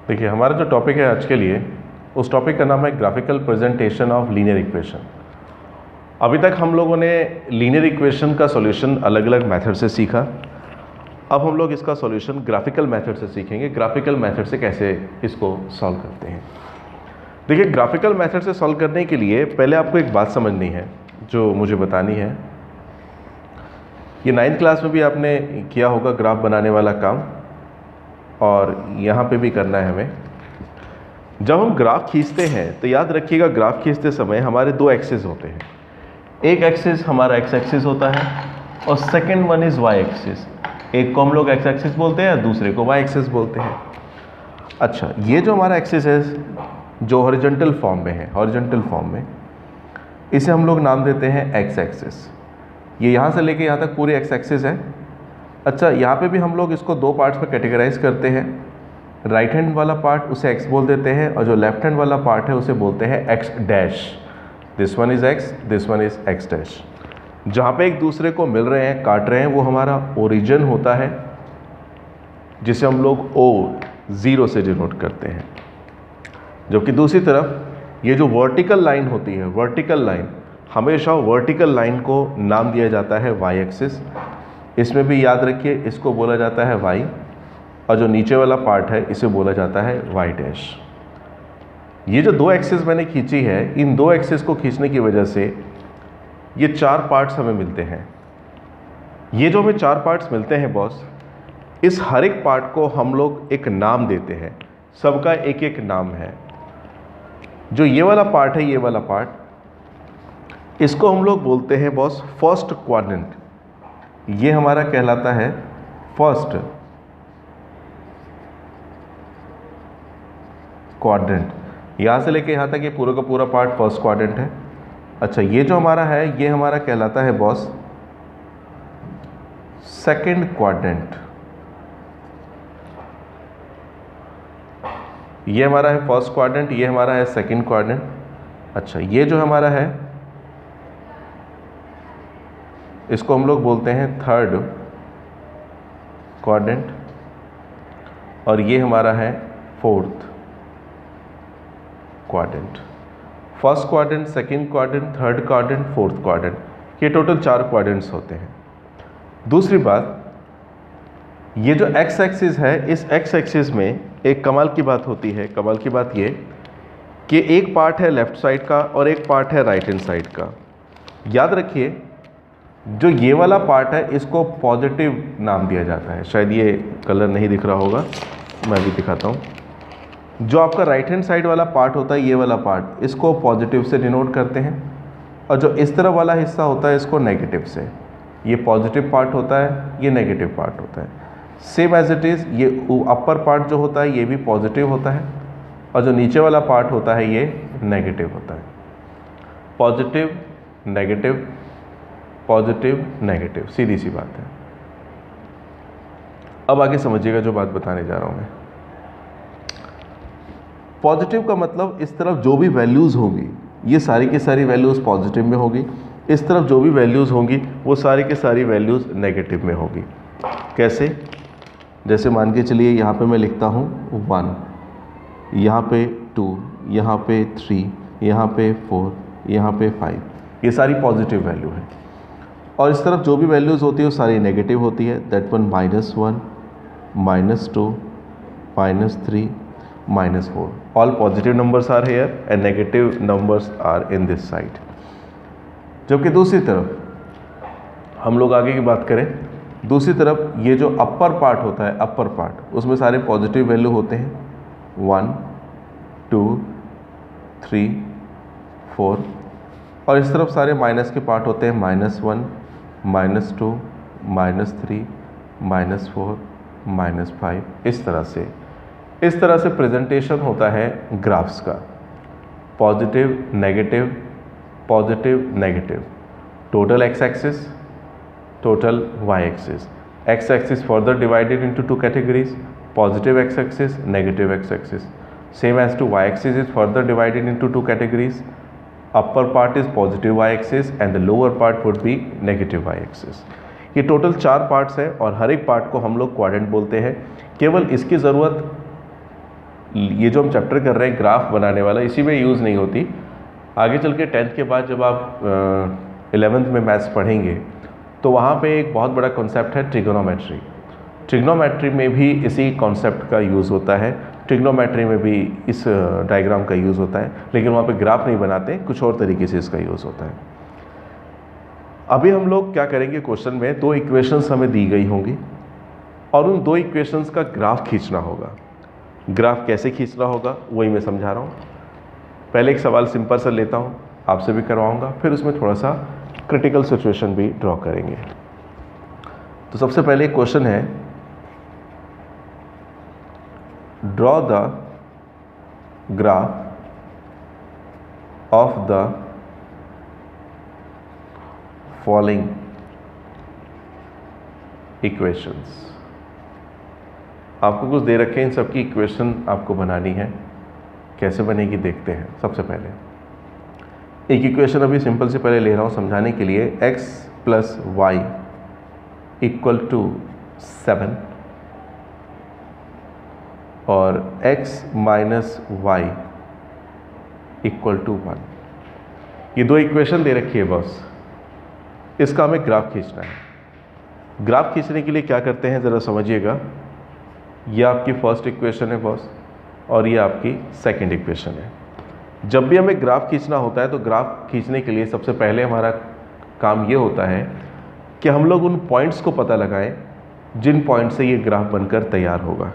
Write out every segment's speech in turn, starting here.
देखिए, हमारा जो टॉपिक है आज के लिए, उस टॉपिक का नाम है graphical presentation of linear equation. अभी तक हम लोगों ने लीनियर इक्वेशन का सॉल्यूशन अलग अलग मेथड से सीखा। अब हम लोग इसका सॉल्यूशन ग्राफिकल मेथड से सीखेंगे। ग्राफिकल मेथड से कैसे इसको सॉल्व करते हैं। देखिए, ग्राफिकल मेथड से सॉल्व करने के लिए पहले आपको एक बात समझनी है जो मुझे बतानी है। ये 9th क्लास में भी आपने किया होगा ग्राफ बनाने वाला काम, और यहाँ पे भी करना है हमें। जब हम ग्राफ खींचते हैं तो याद रखिएगा, ग्राफ खींचते समय हमारे दो एक्सिस होते हैं। एक एक्सिस हमारा एक्स एक्सिस होता है और second one is y axis. एक को हम लोग एक्स एक्सिस बोलते हैं, दूसरे को वाई एक्सिस बोलते हैं। अच्छा, ये जो हमारा एक्सिस है जो हॉरिजॉन्टल फॉर्म में है, हॉरिजॉन्टल फॉर्म में, इसे हम लोग नाम देते हैं एक्स एक्सिस। ये यहाँ से लेके यहाँ तक पूरी एक्स एक्सिस है। अच्छा, यहाँ पे भी हम लोग इसको दो पार्ट्स में कैटेगराइज करते हैं। राइट हैंड वाला पार्ट उसे एक्स बोल देते हैं और जो लेफ्ट हैंड वाला पार्ट है उसे बोलते हैं x dash. This one is x, this one is x dash. जहाँ पे एक दूसरे को मिल रहे हैं, काट रहे हैं, वो हमारा ओरिजिन होता है, जिसे हम लोग O0 से डिनोट करते हैं। जबकि दूसरी तरफ ये जो वर्टिकल लाइन होती है, वर्टिकल लाइन, हमेशा वर्टिकल लाइन को नाम दिया जाता है वाई एक्सिस। इसमें भी याद रखिए, इसको बोला जाता है वाई, और जो नीचे वाला पार्ट है इसे बोला जाता है वाई डैश। ये जो दो एक्सिस मैंने खींची है, इन दो एक्सिस को खींचने की वजह से ये चार पार्ट्स हमें मिलते हैं। ये जो हमें चार पार्ट्स मिलते हैं बॉस, इस हर एक पार्ट को हम लोग एक नाम देते हैं। सबका एक एक नाम है। जो ये वाला पार्ट है, ये वाला पार्ट, इसको हम लोग बोलते हैं बॉस फर्स्ट क्वाड्रेंट। ये हमारा कहलाता है फर्स्ट क्वाड्रेंट। यहाँ से लेके यहाँ तक ये पूरा का पूरा पार्ट फर्स्ट क्वाड्रेंट है। अच्छा, ये जो हमारा है, ये हमारा कहलाता है बॉस सेकंड क्वाड्रेंट। ये हमारा है फर्स्ट क्वाड्रेंट, ये हमारा है सेकंड क्वाड्रेंट। अच्छा, ये जो हमारा है इसको हम लोग बोलते हैं थर्ड क्वाड्रेंट, और ये हमारा है fourth quadrant. First quadrant, second quadrant, third quadrant, fourth quadrant, ये टोटल 4 क्वाड्रेंट्स होते हैं। दूसरी बात, ये जो एक्स एक्सिस है, इस एक्स एक्सिस में एक कमाल की बात होती है। कमाल की बात ये कि एक पार्ट है लेफ्ट साइड का और एक पार्ट है राइट हैंड साइड का। याद रखिए, जो ये वाला पार्ट है इसको पॉजिटिव नाम दिया जाता है। शायद ये कलर नहीं दिख रहा होगा, मैं भी दिखाता हूँ। जो आपका राइट हैंड साइड वाला पार्ट होता है, ये वाला पार्ट, इसको पॉजिटिव से डिनोट करते हैं, और जो इस तरफ वाला हिस्सा होता है इसको नेगेटिव से। ये पॉजिटिव पार्ट होता है, ये नेगेटिव पार्ट होता है। सेम एज इट इज़, ये अपर पार्ट जो होता है ये भी पॉजिटिव होता है, और जो नीचे वाला पार्ट होता है ये नेगेटिव होता है। पॉजिटिव नेगेटिव, पॉजिटिव नेगेटिव, सीधी सी बात है। अब आगे समझिएगा जो बात बताने जा रहा हूँ मैं। पॉजिटिव का मतलब इस तरफ जो भी वैल्यूज़ होंगी, ये सारी की सारी वैल्यूज़ पॉजिटिव में होगी। इस तरफ जो भी वैल्यूज़ होंगी वो सारी की सारी वैल्यूज़ नेगेटिव में होगी। कैसे? जैसे मान के चलिए, यहाँ पे मैं लिखता हूँ 1, यहाँ पे 2, यहाँ पे 3, यहाँ पे 4, यहाँ पे 5, ये सारी पॉजिटिव वैल्यू है। और इस तरफ जो भी वैल्यूज़ होती है वो सारी नेगेटिव होती है। That one -1, -2, -3, -4, all positive numbers are here and negative numbers are in this side. जबकि दूसरी तरफ हम लोग आगे की बात करें, दूसरी तरफ ये जो अपर पार्ट होता है, अपर पार्ट, उसमें सारे पॉजिटिव वैल्यू होते हैं। 1, 2, 3, 4, और इस तरफ सारे माइनस के पार्ट होते हैं। -1, -2, -3, -4, -5। इस तरह से प्रेजेंटेशन होता है ग्राफ्स का। Positive negative, positive negative, total x axis, total y-axis. X-axis further divided into two categories: positive x-axis, negative x-axis. Same as to y-axis is further divided into two categories. Upper part is positive y-axis and the lower part would be negative y-axis. ये total 4 parts हैं और हर एक part को हम लोग quadrant बोलते हैं। केवल इसकी ज़रूरत ये जो हम चैप्टर कर रहे हैं ग्राफ बनाने वाला, इसी में यूज़ नहीं होती। आगे चल के 10th के बाद जब आप 11th में मैथ्स पढ़ेंगे तो वहाँ पे एक बहुत बड़ा कॉन्सेप्ट है ट्रिग्नोमेट्री। ट्रिग्नोमेट्री में भी इसी कॉन्सेप्ट का यूज़ होता है, ट्रिग्नोमेट्री में भी इस डायग्राम का यूज़ होता है, लेकिन वहाँ पे ग्राफ नहीं बनाते, कुछ और तरीके से इसका यूज़ होता है। अभी हम लोग क्या करेंगे, क्वेश्चन में 2 इक्वेशंस हमें दी गई होंगी और उन 2 इक्वेशंस का ग्राफ खींचना होगा। ग्राफ कैसे खींचना होगा वही मैं समझा रहा हूँ। पहले एक सवाल सिंपल सा लेता हूँ, आपसे भी करवाऊँगा, फिर उसमें थोड़ा सा क्रिटिकल सिचुएशन भी ड्रॉ करेंगे। तो सबसे पहले क्वेश्चन है, draw the graph of the following equations. आपको कुछ दे रखे हैं, इन सबकी इक्वेशन आपको बनानी है। कैसे बनेगी देखते हैं। सबसे पहले एक इक्वेशन अभी सिंपल से पहले ले रहा हूँ समझाने के लिए, x plus y equal to 7 और x minus y equal to 1। ये 2 इक्वेशन दे रखी है बॉस, इसका हमें ग्राफ खींचना है। ग्राफ खींचने के लिए क्या करते हैं ज़रा समझिएगा। ये आपकी फर्स्ट इक्वेशन है बॉस और ये आपकी सेकंड इक्वेशन है। जब भी हमें ग्राफ खींचना होता है तो ग्राफ खींचने के लिए सबसे पहले हमारा काम ये होता है कि हम लोग उन पॉइंट्स को पता लगाएं जिन पॉइंट से ये ग्राफ बनकर तैयार होगा।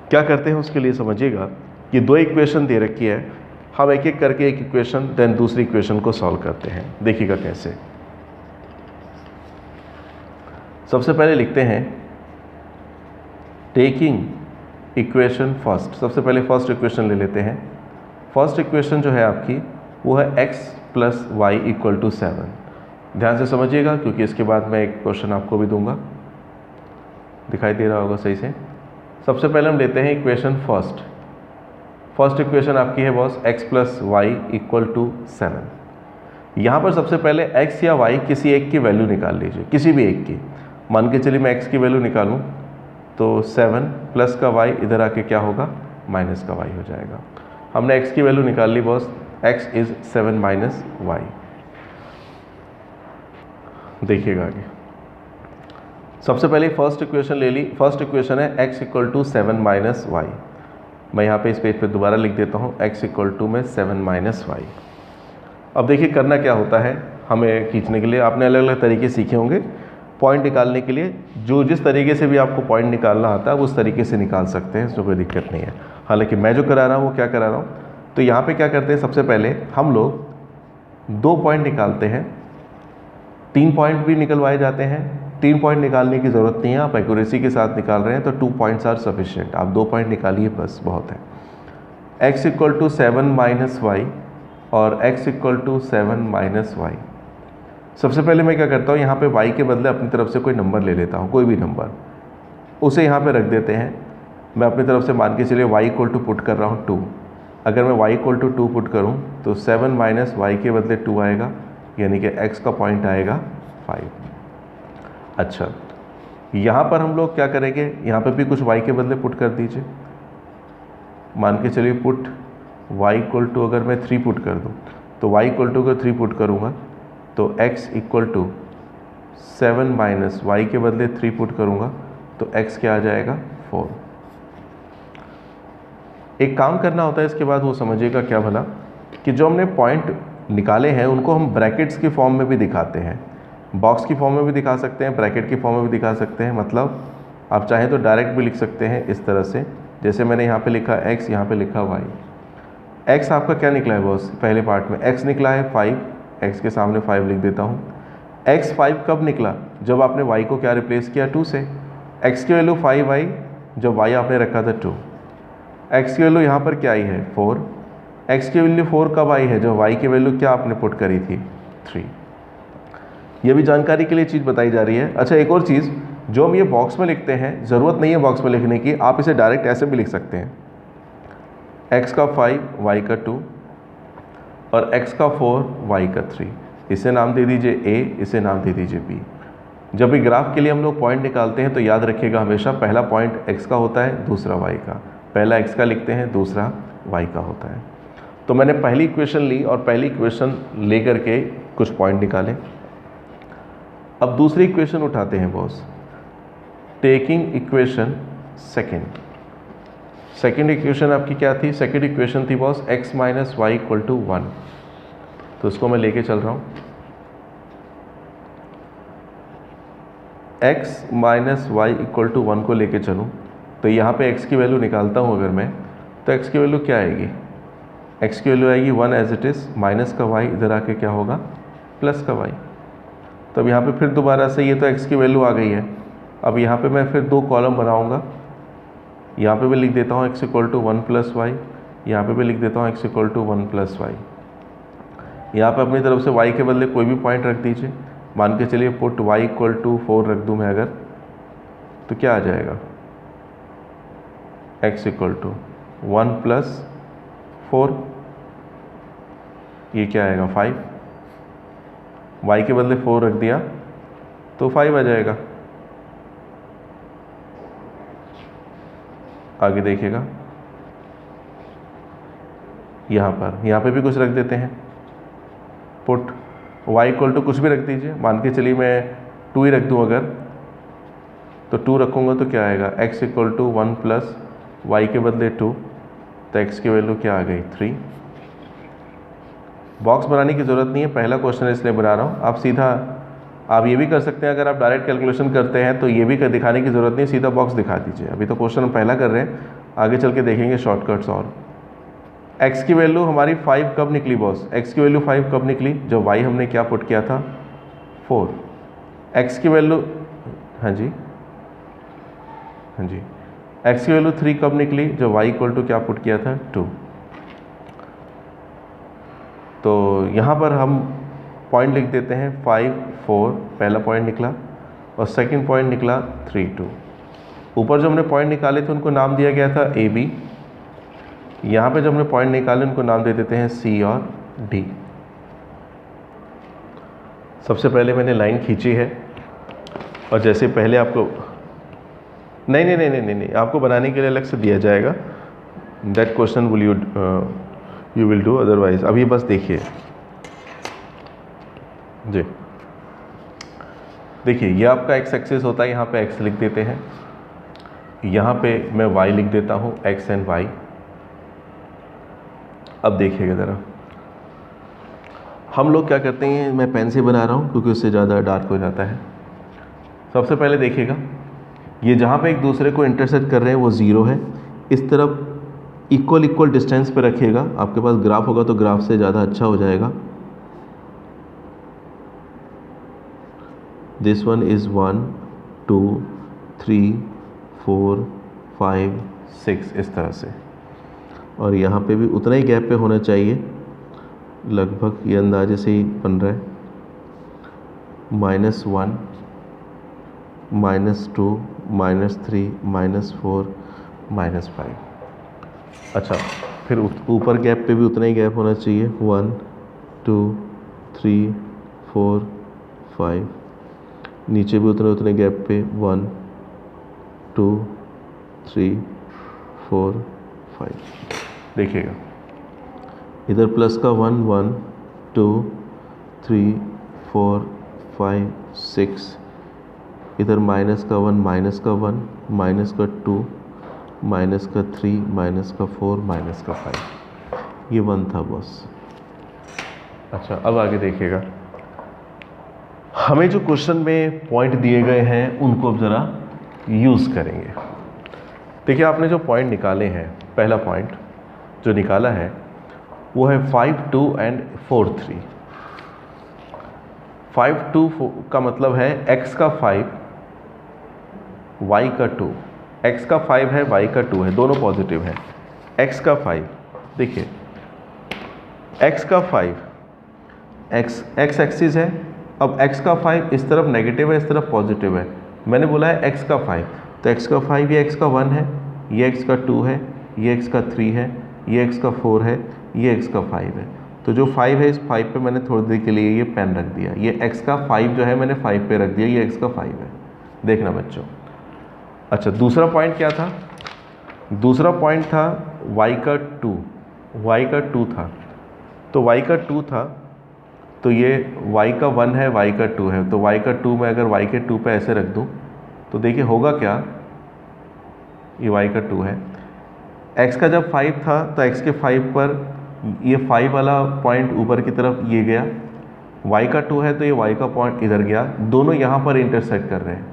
क्या करते हैं उसके लिए समझिएगा। ये 2 इक्वेशन दे रखी है, हम एक एक करके एक इक्वेशन देन दूसरी इक्वेशन को सॉल्व करते हैं। देखिएगा कैसे। सबसे पहले लिखते हैं टेकिंग इक्वेशन फर्स्ट। सबसे पहले फर्स्ट इक्वेशन ले लेते हैं। फर्स्ट इक्वेशन जो है आपकी वो है x plus y equal to 7। ध्यान से समझिएगा क्योंकि इसके बाद मैं एक क्वेश्चन आपको भी दूंगा, दिखाई दे रहा होगा सही से। सबसे पहले हम लेते हैं इक्वेशन फर्स्ट। फर्स्ट इक्वेशन आपकी है boss x plus y equal to 7। यहाँ पर सबसे पहले x या y किसी एक की वैल्यू निकाल लीजिए, किसी भी एक की। मान के चलिए मैं x की वैल्यू निकालूँ तो 7 प्लस का y इधर आके क्या होगा, माइनस का y हो जाएगा। हमने x की वैल्यू निकाल ली boss, x is 7 minus y. देखिएगा आगे। सबसे पहले फर्स्ट इक्वेशन ले ली। फर्स्ट इक्वेशन है x equal to 7 minus y. मैं यहाँ पे इस पेज पे दोबारा लिख देता हूँ, x इक्वल टू में 7 माइनस वाई। अब देखिए करना क्या होता है हमें खींचने के लिए। आपने अलग अलग तरीके सीखे होंगे पॉइंट निकालने के लिए। जो जिस तरीके से भी आपको पॉइंट निकालना आता है उस तरीके से निकाल सकते हैं, इसमें कोई दिक्कत नहीं है। हालांकि मैं जो करा रहा हूँ वो क्या करा रहा हूँ, तो यहाँ पे क्या करते हैं, सबसे पहले हम लोग 2 पॉइंट निकालते हैं। 3 पॉइंट भी निकलवाए जाते हैं। 3 पॉइंट निकालने की ज़रूरत नहीं है, आप एक्यूरेसी के साथ निकाल रहे हैं तो 2 पॉइंट्स आर सफिशिएंट। आप 2 पॉइंट निकालिए बस, बहुत है। x equal to 7 minus y और x equal to 7 minus y. सबसे पहले मैं क्या करता हूँ, यहाँ पे y के बदले अपनी तरफ से कोई नंबर ले लेता हूँ, कोई भी नंबर, उसे यहाँ पे रख देते हैं। मैं अपनी तरफ से मान के चलिए y इक्वल टू पुट कर रहा हूँ 2। अगर मैं y इक्वल टू 2 पुट करूँ तो 7 माइनस वाई के बदले 2 आएगा, यानी कि x का पॉइंट आएगा 5। अच्छा, यहाँ पर हम लोग क्या करेंगे, यहाँ पर भी कुछ y के बदले पुट कर दीजिए। मान के चलिए पुट y इक्वल टू, अगर मैं 3 पुट कर दूँ तो y इक्वल टू अगर 3 पुट करूँगा तो x equal to 7 minus y के बदले 3 पुट करूँगा तो x क्या आ जाएगा, 4। एक काम करना होता है इसके बाद, वो समझिएगा क्या भला, कि जो हमने पॉइंट निकाले हैं उनको हम ब्रैकेट्स की फॉर्म में भी दिखाते हैं। बॉक्स की फॉर्म में भी दिखा सकते हैं, ब्रैकेट की फॉर्म में भी दिखा सकते हैं। मतलब आप चाहें तो डायरेक्ट भी लिख सकते हैं इस तरह से, जैसे मैंने यहाँ पे लिखा x, यहाँ पे लिखा y। x आपका क्या निकला है बॉस, पहले पार्ट में x निकला है 5, x के सामने 5 लिख देता हूँ। x 5 कब निकला, जब आपने y को क्या रिप्लेस किया, 2 से। x की वैल्यू 5 आई जब y आपने रखा था 2। x की वैल्यू यहाँ पर क्या आई है, 4। x की वैल्यू 4 कब आई है, जब y की वैल्यू क्या आपने पुट करी थी, 3। ये भी जानकारी के लिए चीज़ बताई जा रही है। अच्छा, एक और चीज़, जो हम ये बॉक्स में लिखते हैं, ज़रूरत नहीं है बॉक्स में लिखने की, आप इसे डायरेक्ट ऐसे भी लिख सकते हैं, x का 5, y का 2 और x का 4, y का 3। इसे नाम दे दीजिए a, इसे नाम दे दीजिए b। जब भी ग्राफ के लिए हम लोग पॉइंट निकालते हैं तो याद रखिएगा हमेशा पहला पॉइंट x का होता है, दूसरा y का। पहला x का लिखते हैं, दूसरा y का होता है। तो मैंने पहली इक्वेशन ली और पहली इक्वेशन लेकर के कुछ पॉइंट निकाले। अब दूसरी इक्वेशन उठाते हैं boss, taking equation second equation आपकी क्या थी? सेकेंड इक्वेशन थी boss x minus y equal to 1। तो इसको मैं लेके चल रहा हूँ, x minus y equal to 1 को लेके चलूँ तो यहाँ पे x की वैल्यू निकालता हूँ अगर मैं, तो x की वैल्यू क्या आएगी? x की वैल्यू आएगी 1 एज इट इज़, माइनस का y इधर आके क्या होगा? प्लस का y। तो अब यहाँ पे फिर दोबारा से ये तो x की वैल्यू आ गई है। अब यहाँ पे मैं फिर दो कॉलम बनाऊँगा, यहाँ पे भी लिख देता हूँ x equal to 1 plus y, यहाँ पे भी लिख देता हूँ x equal to 1 plus y. यहाँ पे अपनी तरफ से y के बदले कोई भी पॉइंट रख दीजिए, मान के चलिए पुट y इक्वल टू 4 रख दूँ मैं अगर, तो क्या आ जाएगा? x इक्वल टू 1 प्लस 4, ये क्या आएगा? 5। y के बदले 4 रख दिया तो 5 आ जाएगा। आगे देखिएगा, यहाँ पे भी कुछ रख देते हैं, पुट y इक्वल टू कुछ भी रख दीजिए, मान के चलिए मैं 2 ही रख दूँ अगर, तो 2 रखूँगा तो क्या आएगा? x equal to 1 plus y के बदले 2, तो x की वैल्यू क्या आ गई? 3। बॉक्स बनाने की ज़रूरत नहीं है, पहला क्वेश्चन है इसलिए बना रहा हूँ। आप सीधा आप ये भी कर सकते हैं, अगर आप डायरेक्ट कैलकुलेशन करते हैं तो ये भी दिखाने की ज़रूरत नहीं, सीधा बॉक्स दिखा दीजिए। अभी तो क्वेश्चन हम पहला कर रहे हैं, आगे चल के देखेंगे शॉर्टकट्स। और x की वैल्यू हमारी 5 कब निकली बॉस? x की वैल्यू 5 कब निकली? जब y हमने क्या पुट किया था? 4। x की वैल्यू, हाँ जी, x की वैल्यू 3 कब निकली? जब y इक्वल टू क्या पुट किया था? 2। तो यहाँ पर हम पॉइंट लिख देते हैं 5, 4 पहला पॉइंट निकला, और सेकंड पॉइंट निकला 3, 2। ऊपर जो हमने पॉइंट निकाले थे उनको नाम दिया गया था ए बी, यहाँ पे जो हमने पॉइंट निकाले उनको नाम दे देते हैं सी और डी। सबसे पहले मैंने लाइन खींची है, और जैसे पहले आपको नहीं, आपको बनाने के लिए अलग से दिया जाएगा, that question will you will do otherwise. अभी बस देखिए जी, देखिए ये आपका x एक्सिस होता है, यहाँ पे x लिख देते हैं, यहाँ पे मैं y लिख देता हूँ, x एंड y। अब देखिएगा ज़रा, हम लोग क्या करते हैं, मैं पेन से बना रहा हूँ क्योंकि उससे ज़्यादा डार्क हो जाता है। सबसे पहले देखिएगा, ये जहाँ पे एक दूसरे को इंटरसेक्ट कर रहे हैं वो 0 है, इस तरफ इक्वल डिस्टेंस पे रखिएगा। आपके पास ग्राफ होगा तो ग्राफ से ज़्यादा अच्छा हो जाएगा। दिस वन इज़ 1, 2, 3, 4, 5, 6 इस तरह से, और यहाँ पे भी उतना ही गैप पे होना चाहिए, लगभग ये अंदाजे से ही बन रहा है। -1, -2, -3, -4, -5। अच्छा, फिर ऊपर गैप पे भी उतना ही गैप होना चाहिए, 1, 2, 3, 4, 5। नीचे भी उतने गैप पे 1, 2, 3, 4, 5। देखिएगा इधर प्लस का 1, 1, 2, 3, 4, 5, 6, इधर माइनस का 1, माइनस का 1, माइनस का 2, माइनस का 3, माइनस का 4, माइनस का 5। ये 1 था बस। अच्छा, अब आगे देखिएगा, हमें जो क्वेश्चन में पॉइंट दिए गए हैं उनको अब ज़रा यूज़ करेंगे। देखिए आपने जो पॉइंट निकाले हैं, पहला पॉइंट जो निकाला है वो है 5, 2 एंड 4, 3। 5, 2 का मतलब है x का 5, y का 2। x का 5 है, y का 2 है, दोनों पॉजिटिव हैं। x का 5, देखिए x का 5, x एक्सिस है। अब x का 5 इस तरफ नेगेटिव है, इस तरफ पॉजिटिव है। मैंने बोला है x का 5, तो x का 5 ये x का 1 है, ये x का 2 है, ये x का 3 है, ये x का 4 है, ये x का 5 है। तो जो 5 है, इस 5 पे मैंने थोड़ी देर के लिए ये पेन रख दिया। ये x का 5 जो है मैंने 5 पे रख दिया, ये x का 5 है। देखना बच्चों। अच्छा, दूसरा पॉइंट क्या था? दूसरा पॉइंट था y का 2 था, तो y का 2 था, तो ये y का 1 है, y का 2 है, तो y का 2 में अगर y के 2 पे ऐसे रख दूँ तो देखिए होगा क्या, ये y का 2 है। x का जब 5 था तो x के 5 पर ये 5 वाला पॉइंट ऊपर की तरफ ये गया, y का 2 है तो ये y का पॉइंट इधर गया, दोनों यहाँ पर इंटरसेक्ट कर रहे हैं।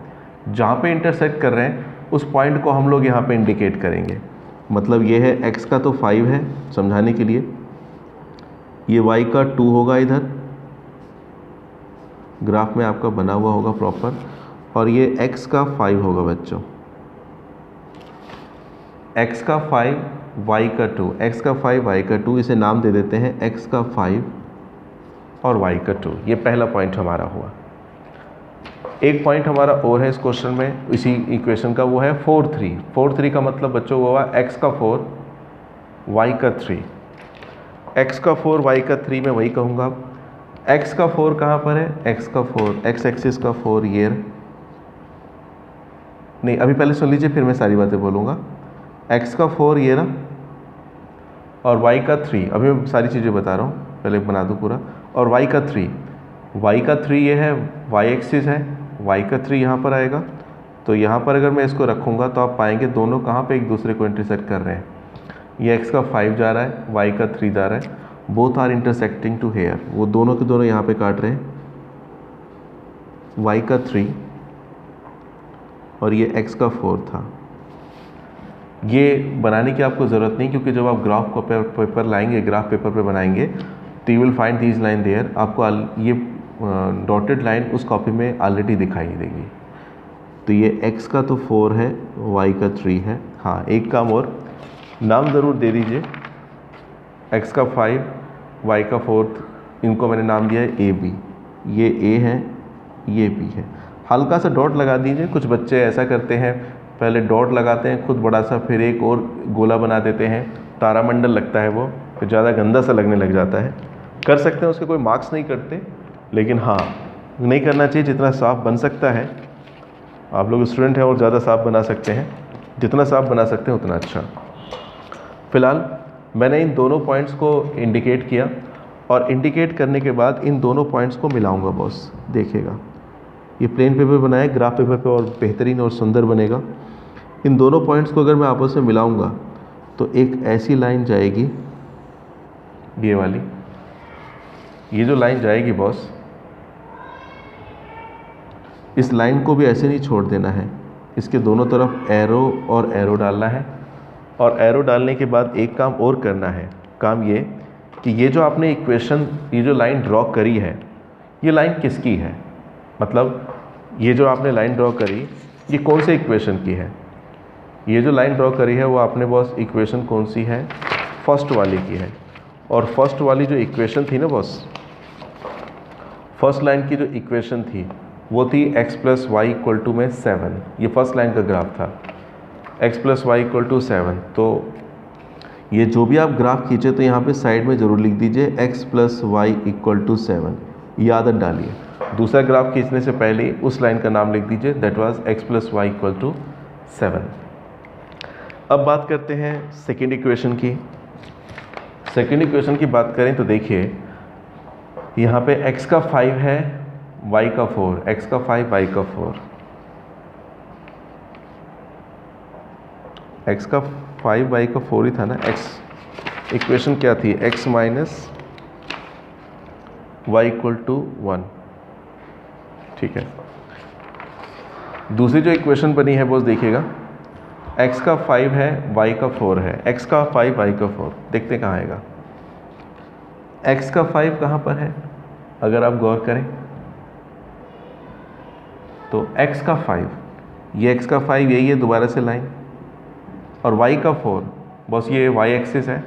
जहाँ पे इंटरसेक्ट कर रहे हैं उस पॉइंट को हम लोग यहाँ पे इंडिकेट करेंगे। मतलब ये है x का तो 5 है समझाने के लिए, ये y का 2 होगा, इधर ग्राफ में आपका बना हुआ होगा प्रॉपर, और ये x का 5 होगा बच्चों, x का 5 y का 2, x का 5 y का 2, इसे नाम दे देते हैं x का 5 और y का 2। ये पहला पॉइंट हमारा हुआ। एक पॉइंट हमारा और है इस क्वेश्चन में इसी इक्वेशन का, वो है 4 3। 4 3 का मतलब बच्चों हुआ x का 4 y का 3। x का 4 y का 3 मैं वही कहूँगा। x का 4 कहाँ पर है, x का 4 x एक्सिस का 4 ये नहीं, अभी पहले सुन लीजिए फिर मैं सारी बातें बोलूँगा। x का 4 ये ना, और y का 3, अभी मैं सारी चीज़ें बता रहा हूँ, पहले बना दूँ पूरा। और y का 3 ये है, y एक्सिस है, y का 3 यहाँ पर आएगा। तो यहाँ पर अगर मैं इसको रखूँगा तो आप पाएंगे दोनों कहाँ पे एक दूसरे को इंटरसेक्ट कर रहे हैं। ये x का 5 जा रहा है, y का 3 जा रहा है, both are intersecting to here, वो दोनों के दोनों यहाँ पे काट रहे हैं। y का 3 और ये x का 4 था। ये बनाने की आपको ज़रूरत नहीं, क्योंकि जब आप ग्राफ को पेपर लाएंगे, ग्राफ पेपर पे बनाएंगे तो you will find these line there. आपको ये डॉटेड लाइन उस कॉपी में ऑलरेडी दिखाई देगी। तो ये x का तो 4 है, y का 3 है। हाँ, एक काम और, नाम ज़रूर दे दीजिए, x का 5 y का 4, इनको मैंने नाम दिया है AB। ये A है, ये B है। हल्का सा डॉट लगा दीजिए। कुछ बच्चे ऐसा करते हैं, पहले डॉट लगाते हैं खुद बड़ा सा, फिर एक और गोला बना देते हैं, तारामंडल लगता है वो, फिर ज़्यादा गंदा सा लगने लग जाता है। कर सकते हैं, उसके कोई मार्क्स नहीं कटते, लेकिन हाँ नहीं करना चाहिए। जितना साफ बन सकता है, आप लोग स्टूडेंट हैं और ज़्यादा साफ बना सकते हैं, जितना साफ बना सकते हैं उतना अच्छा। फ़िलहाल मैंने इन दोनों पॉइंट्स को इंडिकेट किया, और इंडिकेट करने के बाद इन दोनों पॉइंट्स को मिलाऊंगा बॉस, देखिएगा। ये प्लेन पेपर बनाए, ग्राफ पेपर पे और बेहतरीन और सुंदर बनेगा। इन दोनों पॉइंट्स को अगर मैं आपस में मिलाऊंगा तो एक ऐसी लाइन जाएगी, ये वाली, ये जो लाइन जाएगी बॉस, इस लाइन को भी ऐसे नहीं छोड़ देना है, इसके दोनों तरफ एरो और एरो डालना है। और एरो डालने के बाद एक काम और करना है, काम ये कि ये जो आपने इक्वेशन, ये जो लाइन ड्रॉ करी है, ये लाइन किसकी है, मतलब ये जो आपने लाइन ड्रॉ करी ये कौन से इक्वेशन की है। ये जो लाइन ड्रॉ करी है वो आपने बॉस इक्वेशन कौन सी है, फर्स्ट वाली की है। और फर्स्ट वाली जो इक्वेशन थी ना बॉस, फर्स्ट लाइन की जो इक्वेशन थी वो थी x + y = में 7। ये फर्स्ट लाइन का ग्राफ था, x + y = 7। तो ये जो भी आप ग्राफ खींचे तो यहाँ पे साइड में ज़रूर लिख दीजिए x + y = 7, ये आदत डालिए। दूसरा ग्राफ खींचने से पहले उस लाइन का नाम लिख दीजिए, दैट वाज x + y = 7। अब बात करते हैं सेकेंड इक्वेशन की। सेकेंड इक्वेशन की बात करें तो देखिए यहाँ पे x का 5 है, y का 4, x का 5 y का 4, x का 5 y का 4 ही था ना। x इक्वेशन क्या थी, x - y = 1, ठीक है। दूसरी जो इक्वेशन बनी है वो देखिएगा, x का 5 है, y का 4 है, x का 5 y का 4, देखते कहाँ आएगा। x का 5 कहाँ पर है, अगर आप गौर करें तो x का 5, ये x का 5 यही है, दोबारा से लाइन, और y का 4 बस ये y एक्सिस है,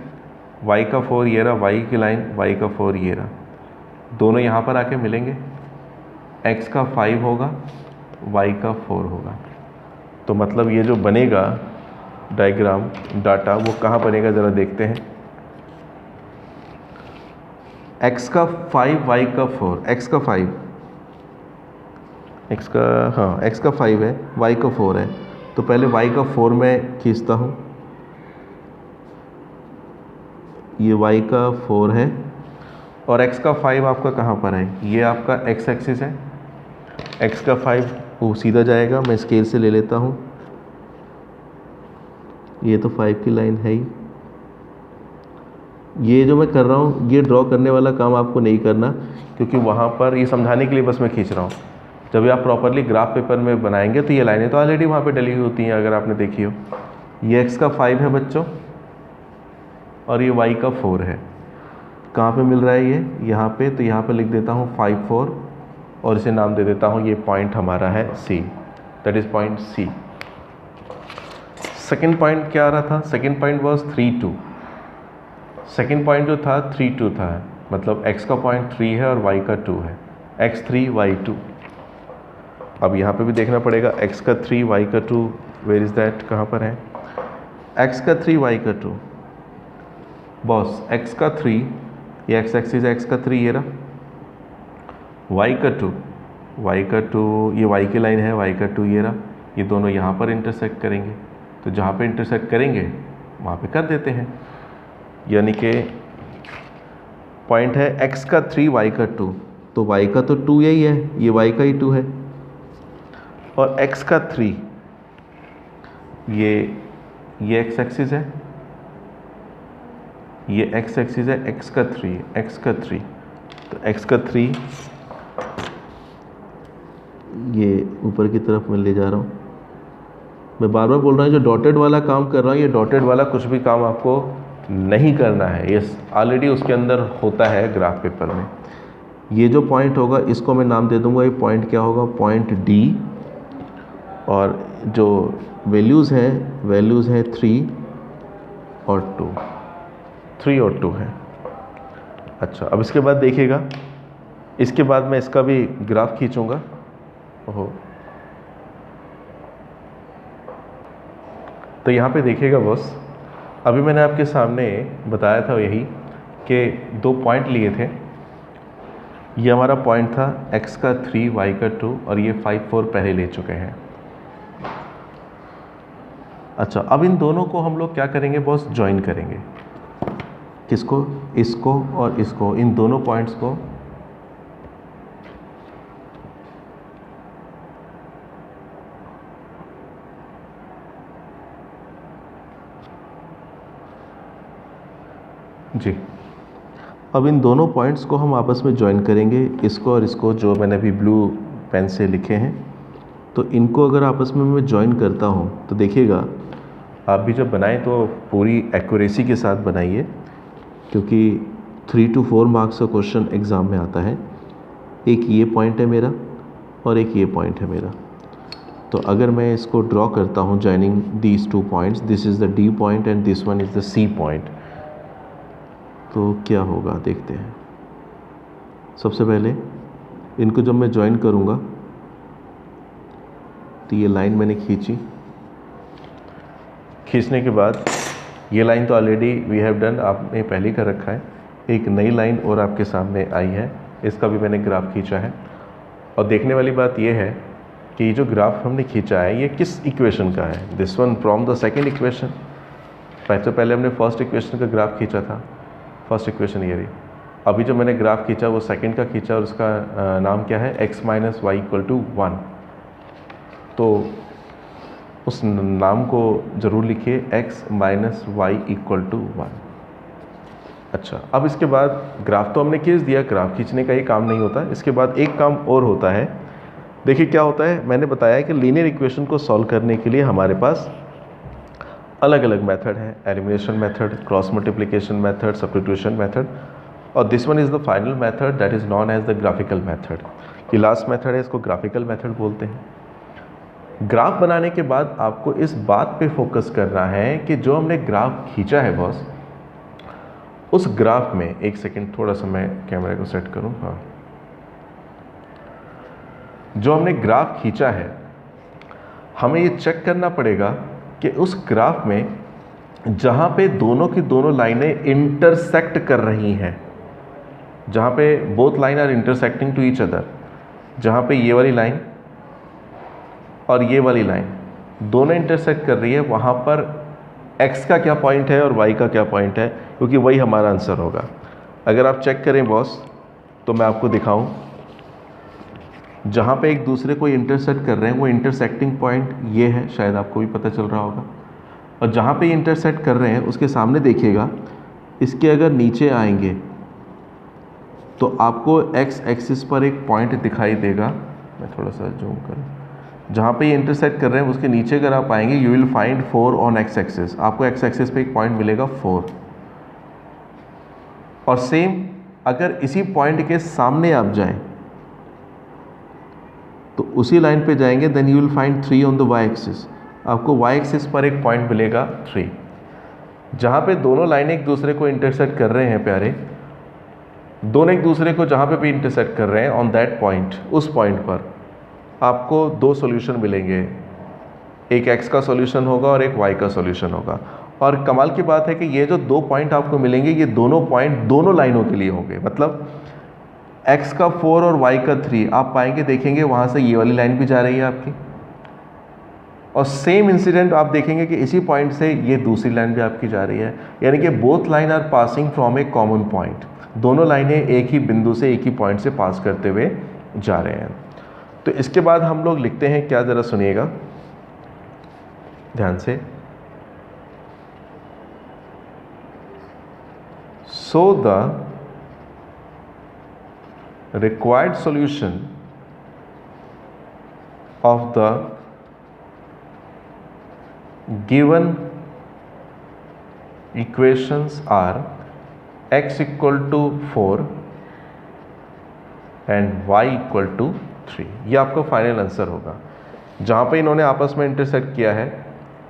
y का 4 ये रहा, y की लाइन, y का 4 ये रहा, दोनों यहाँ पर आके मिलेंगे, x का 5 होगा, y का 4 होगा। तो मतलब ये जो बनेगा डायग्राम, डाटा, वो कहाँ बनेगा ज़रा देखते हैं। x का 5 y का 4, x का 5, x का 5 है, y का 4 है, तो पहले y का 4 मैं खींचता हूँ, ये y का 4 है और x का 5 आपका कहाँ पर है, ये आपका x एक्सिस है, x का 5 वो सीधा जाएगा, मैं स्केल से ले लेता हूँ, ये तो 5 की लाइन है ही। ये जो मैं कर रहा हूँ ये ड्रॉ करने वाला काम आपको नहीं करना, क्योंकि वहाँ पर ये समझाने के लिए बस मैं खींच रहा हूँ। जब आप प्रॉपरली ग्राफ पेपर में बनाएंगे तो ये लाइनें तो ऑलरेडी वहाँ पे डली हुई होती हैं, अगर आपने देखी हो। ये x का 5 है बच्चों और ये y का 4 है। कहाँ पे मिल रहा है ये, यहाँ पे, तो यहाँ पे लिख देता हूँ 5 4 और इसे नाम दे देता हूँ, ये पॉइंट हमारा है C, that is point C। Second point क्या आ रहा था, second point was 3 2। Second point जो था 3 2 था, मतलब x का पॉइंट 3 है और y का 2 है, x3 y2। अब यहाँ पे भी देखना पड़ेगा, x का 3 y का 2, वेयर इज़ दैट, कहाँ पर है, x का 3 y का 2, बॉस x का 3, ये x एक्सिस है, x का 3 ये रहा, y का 2, y का 2 ये y की लाइन है, y का 2 ये रहा, ये दोनों यहाँ पर इंटरसेक्ट करेंगे, तो जहाँ पे इंटरसेक्ट करेंगे वहाँ पे कर देते हैं, यानी कि पॉइंट है x का 3 y का 2, तो y का तो 2 यही है, ये y का ही 2 है, और x का 3 ये x एक्सिस है, ये x एक्सिस है, x का 3, तो x का 3 ये ऊपर की तरफ मैं ले जा रहा हूँ। मैं बार बार बोल रहा हूँ जो डॉटेड वाला काम कर रहा हूँ, ये डॉटेड वाला कुछ भी काम आपको नहीं करना है, ये ऑलरेडी उसके अंदर होता है ग्राफ पेपर में। ये जो पॉइंट होगा इसको मैं नाम दे दूँगा, ये पॉइंट क्या होगा, पॉइंट D, और जो वैल्यूज़ हैं 3 और 2 है। अच्छा, अब इसके बाद देखिएगा, इसके बाद मैं इसका भी ग्राफ खींचूँगा। ओहो, तो यहाँ पे देखिएगा बॉस, अभी मैंने आपके सामने बताया था यही कि 2 पॉइंट लिए थे, ये हमारा पॉइंट था x का 3 y का 2 और ये 5 4 पहले ले चुके हैं। अच्छा, अब इन दोनों को हम लोग क्या करेंगे बॉस, ज्वाइन करेंगे, किसको, इसको और इसको, इन दोनों पॉइंट्स को जी। अब इन दोनों पॉइंट्स को हम आपस में ज्वाइन करेंगे, इसको और इसको, जो मैंने अभी ब्लू पेन से लिखे हैं, तो इनको अगर आपस में मैं ज्वाइन करता हूँ तो देखिएगा, आप भी जब बनाएं तो पूरी एक्यूरेसी के साथ बनाइए, क्योंकि 3 to 4 मार्क्स का क्वेश्चन एग्ज़ाम में आता है। एक ये पॉइंट है मेरा और एक ये पॉइंट है मेरा, तो अगर मैं इसको ड्रॉ करता हूँ joining these 2 points, this is the D point and this one is the C point, तो क्या होगा देखते हैं। सबसे पहले इनको जब मैं ज्वाइन करूँगा तो ये लाइन मैंने खींचने के बाद, ये लाइन तो ऑलरेडी वी हैव डन, आपने पहले कर रखा है, एक नई लाइन और आपके सामने आई है, इसका भी मैंने ग्राफ खींचा है। और देखने वाली बात ये है कि ये जो ग्राफ हमने खींचा है ये किस इक्वेशन का है, this one from the second equation. पहले हमने फर्स्ट इक्वेशन का ग्राफ खींचा था, फर्स्ट इक्वेशन ये रही। अभी जो मैंने ग्राफ खींचा वो सेकंड का खींचा और उसका नाम क्या है, x minus y equal to 1। तो उस नाम को ज़रूर लिखिए, x minus y equal to 1। अच्छा, अब इसके बाद ग्राफ तो हमने खींच दिया, ग्राफ खींचने का ही काम नहीं होता, इसके बाद एक काम और होता है। देखिए क्या होता है, मैंने बताया कि लीनियर इक्वेशन को सॉल्व करने के लिए हमारे पास अलग अलग मेथड है, elimination method, cross multiplication method, substitution method, और this one is the final method that is known as the graphical method. ये लास्ट मेथड है, इसको ग्राफिकल मेथड बोलते हैं। ग्राफ बनाने के बाद आपको इस बात पे फोकस करना है कि जो हमने ग्राफ खींचा है बॉस, उस ग्राफ में, एक सेकेंड थोड़ा सा मैं कैमरे को सेट करूँ, हाँ, जो हमने ग्राफ खींचा है हमें ये चेक करना पड़ेगा कि उस ग्राफ में जहाँ पे दोनों की दोनों लाइनें इंटरसेक्ट कर रही हैं, जहाँ पे both line are intersecting to each other, जहाँ पे ये वाली लाइन और ये वाली लाइन दोनों इंटरसेक्ट कर रही है, वहाँ पर x का क्या पॉइंट है और y का क्या पॉइंट है, क्योंकि वही हमारा आंसर होगा। अगर आप चेक करें बॉस, तो मैं आपको दिखाऊं, जहाँ पे एक दूसरे को इंटरसेक्ट कर रहे हैं वो इंटरसेक्टिंग पॉइंट ये है, शायद आपको भी पता चल रहा होगा। और जहाँ पे इंटरसेक्ट कर रहे हैं उसके सामने देखिएगा, इसके अगर नीचे आएंगे तो आपको x एक्सिस पर एक पॉइंट दिखाई देगा। मैं थोड़ा सा जूम करूँ, जहाँ पे ये इंटरसेक्ट कर रहे हैं उसके नीचे अगर आप आएंगे you will find 4 on x axis. आपको x एक्सिस पे एक पॉइंट मिलेगा 4। और सेम अगर इसी पॉइंट के सामने आप जाएं तो उसी लाइन पे जाएंगे, then you will find 3 on the y axis. आपको y एक्सिस पर एक पॉइंट मिलेगा 3। जहाँ पे दोनों लाइनें एक दूसरे को इंटरसेक्ट कर रहे हैं प्यारे, दोनों एक दूसरे को जहाँ पे भी इंटरसेक्ट कर रहे हैं ऑन दैट पॉइंट, उस पॉइंट पर आपको 2 सॉल्यूशन मिलेंगे। एक x का सॉल्यूशन होगा और एक y का सॉल्यूशन होगा। और कमाल की बात है कि ये जो 2 पॉइंट आपको मिलेंगे, ये दोनों पॉइंट दोनों लाइनों के लिए होंगे। मतलब x का 4 और y का 3 आप पाएंगे, देखेंगे वहाँ से ये वाली लाइन भी जा रही है आपकी, और सेम इंसिडेंट आप देखेंगे कि इसी पॉइंट से ये दूसरी लाइन भी आपकी जा रही है। यानी कि both line are passing from a common point. दोनों लाइनें एक ही बिंदु से, एक ही पॉइंट से पास करते हुए जा रहे हैं। तो इसके बाद हम लोग लिखते हैं क्या, ज़रा सुनिएगा ध्यान से। So the required solution of the given equations are x equal to 4 and y equal to 3। ये आपका फाइनल आंसर होगा। जहाँ पे इन्होंने आपस में इंटरसेक्ट किया है,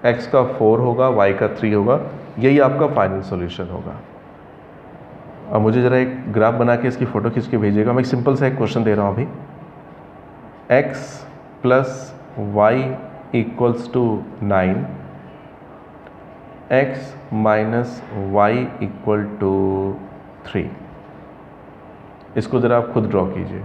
x का 4 होगा, y का 3 होगा, यही आपका फाइनल सॉल्यूशन होगा। अब मुझे ज़रा एक ग्राफ बना के इसकी फ़ोटो खींच के भेजिएगा। मैं एक सिंपल सा एक क्वेश्चन दे रहा हूँ अभी। x plus y equals to 9, x minus y equal to 3। इसको ज़रा आप खुद ड्रॉ कीजिए।